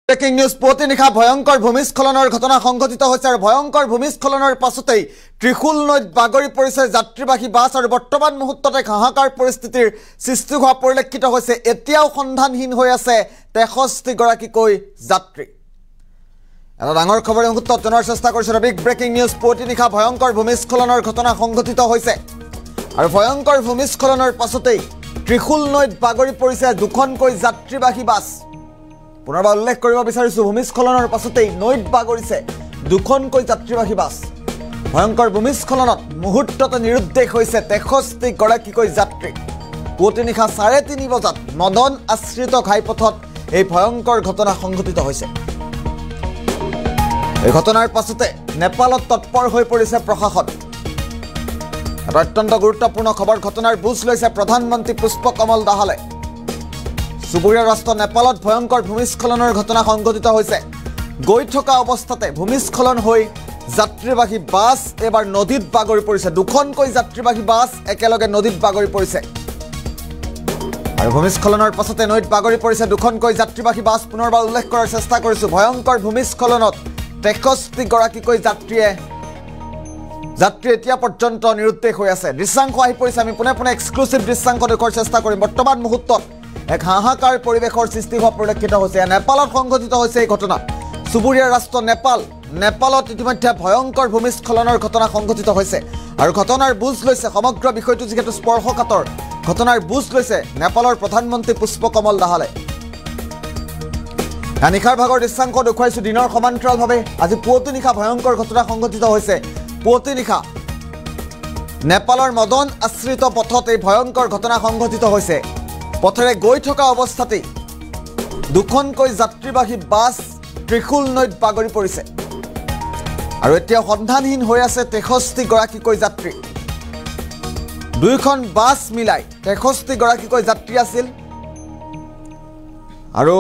breaking news পুৱতি নিশা ভয়ংকৰ ভূমিস্খলনৰ ঘটনা সংঘটিত হৈছে আৰু ভয়ংকৰ ভূমিস্খলনৰ পাছতেই ত্ৰিশুল নৈত বাগৰি পৰিছে যাত্ৰীবাহী বাছ আৰু বৰ্তমান মুহূৰ্ততে হাহাকাৰ পৰিস্থিতিৰ সৃষ্টি হোৱা পৰিলক্ষিত হৈছে এতিয়াও সন্ধানহীন হৈ আছে 63 গৰাকীকৈ যাত্ৰী এটা ডাঙৰ খবৰ মুহূৰ্তত জনাৰ চেষ্টা কৰিছো বিগ ব্ৰেকিং নিউজ পুৱতি নিশা ভয়ংকৰ ভূমিস্খলনৰ ঘটনা সংঘটিত হৈছে আৰু ভয়ংকৰ ভূমিস্খলনৰ পাছতেই ত্ৰিশুল নৈত বাগৰি পৰিছে দুখনকৈ যাত্ৰীবাহী বাছ পুনৰবাৰ উল্লেখ কৰিব বিচাৰিছো ভূমিস্খলনৰ পাছতেই নৈত বাগৰিছে দুখনকৈ যাত্ৰীবাহী বাছ ভয়ংকৰ ভূমিস্খলনত মুহূৰ্ততে নিৰুদ্দেশ হৈছে 63 গৰাকীকৈ যাত্ৰী পুৱতি নিশা 3:30 বজাত মদন আশ্ৰিত ঘাইপথত এই ভয়ংকৰ ঘটনা সংঘটিত হৈছে এই ঘটনাৰ পাছতে নেপালত তৎপৰ হৈ পৰিছে প্ৰশাসন অত্যন্ত গুৰুত্বপূৰ্ণ খবৰ ঘটনাৰ বুজ লৈছে প্ৰধানমন্ত্ৰী পুষ্পকমল দাহালে সুবুৰীয়া ৰাষ্ট্ৰ নেপালত ভয়ংকৰ ভূমিস্খলনৰ ঘটনা সংঘটিত হৈছে গৈ থকা অৱস্থাতে ভূমিস্খলন হৈ যাত্ৰীবাহী বাছ এবাৰ নদীত বাগৰি পৰিছে দুখনকৈ যাত্ৰীবাহী বাছ একেলগে নদীত বাগৰি পৰিছে আৰু ভূমিস্খলনৰ পাছতে নদীত বাগৰি পৰিছে দুখনকৈ যাত্ৰীবাহী বাছ পুনৰবাৰ উল্লেখ কৰাৰ চেষ্টা কৰিছো ভয়ংকৰ ভূমিস্খলনত 63 গৰাকীকৈ যাত্ৰী এতিয়া পৰ্যন্ত নিৰুদ্দেশ হৈ আছে দৃশ্যাংশ আহি পৰিছে আমি পুনে এক্সক্লুসিভ দৃশ্যাংশ দেখুৱাৰ চেষ্টা কৰিম বৰ্তমান মুহূৰ্তত এক হাহাকাৰ পৰিৱেশৰ সৃষ্টি হোৱা পৰিলক্ষিত হৈছে নেপালত সংঘটিত হৈছে এই ঘটনা সুবুৰীয়া ৰাষ্ট্ৰ নেপালত ইতিমধ্যে ভয়ংকৰ ভূমিস্খলনৰ ঘটনা সংঘটিত হৈছে আৰু ঘটনাৰ বুজ লৈছে সমগ্ৰ বিষয়টো যেহেতু স্পৰ্শকাতৰ ঘটনাৰ বুজ লৈছে নেপালৰ প্ৰধানমন্ত্ৰী পুষ্পকমল দাহালে নিশাৰ ভাগৰ দৃশ্যাংশ দেখুৱাইছো দিনৰ সমান্তৰালভাৱে আজি পুৱতি নিশা ভয়ংকৰ ঘটনা সংঘটিত হৈছে পুৱতি নিশা নেপালৰ মদন আশ্ৰিত পথত এই ভয়ংকৰ ঘটনা সংঘটিত হৈছে পথৰে গৈ থকা অৱস্থাতেই দুখনকৈ যাত্ৰীবাহী বাছ ত্ৰিশুল নৈত বাগৰি পৰিছে আৰু এতিয়া সন্ধানহীন হৈ আছে 63 গৰাকীকৈ যাত্ৰী দুইখন বাছ মিলাই 63 গৰাকীকৈ যাত্ৰী আছিল আৰু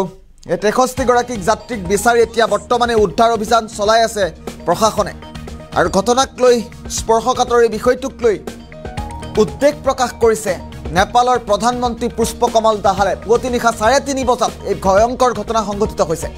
এই 63 গৰাকী যাত্ৰীক বিচাৰি এতিয়া বৰ্তমানে উদ্ধাৰ অভিযান চলাই আছে প্ৰশাসনে আৰু ঘটনাক লৈ স্পৰ্শকাতৰ এই বিষয়টোক লৈ উদ্বেগ প্ৰকাশ কৰিছে নেপালৰ প্ৰধানমন্ত্ৰী পুষ্পকমল দাহালে পুৱতি নিশা 3:30 বজাত এই ভয়ংকৰ ঘটনা সংঘটিত হৈছে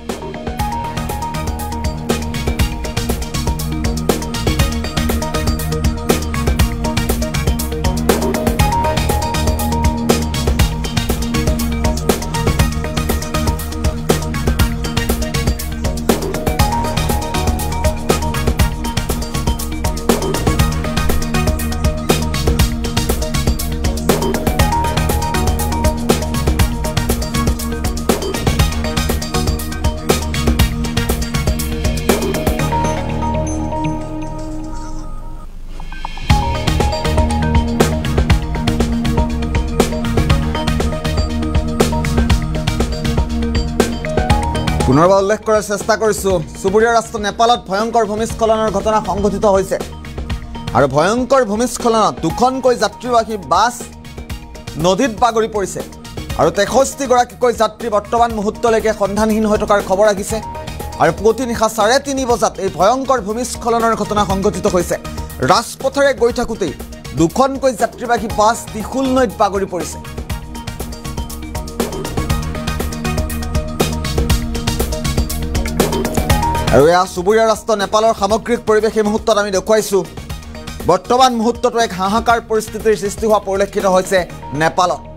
পুনৰবাৰ উল্লেখ কৰাৰ চেষ্টা কৰিছো সুবুৰীয়া ৰাষ্ট্ৰ নেপালত ভয়ংকৰ ভূমিস্খলনৰ ঘটনা সংঘটিত হৈছে আৰু ভয়ংকৰ ভূমিস্খলনত দুখনকৈ যাত্ৰীবাহী বাছ নদীত বাগৰি পৰিছে আৰু 63 গৰাকীকৈ যাত্ৰী বৰ্তমান মুহূৰ্তলৈকে সন্ধানহীন হৈ থকাৰ খবৰ আহিছে আৰু পুৱতি নিশা 3:30 বজাত এই ভয়ংকৰ ভূমিস্খলনৰ ঘটনা সংঘটিত হৈছে ৰাজপথৰে গৈ থাকোঁতেই দুখনকৈ যাত্ৰীবাহী বাছ ত্ৰিশুল নৈত বাগৰি পৰিছে আৰু এয়া সুবুৰীয়া ৰাষ্ট্ৰ নেপালৰ সামগ্ৰিক পৰিৱেশ এই মুহূৰ্তত আমি দেখুৱাইছো বৰ্তমান মুহূৰ্তত এক হাহাকাৰ পৰিস্থিতিৰ সৃষ্টি হোৱা পৰিলক্ষিত হৈছে নেপালত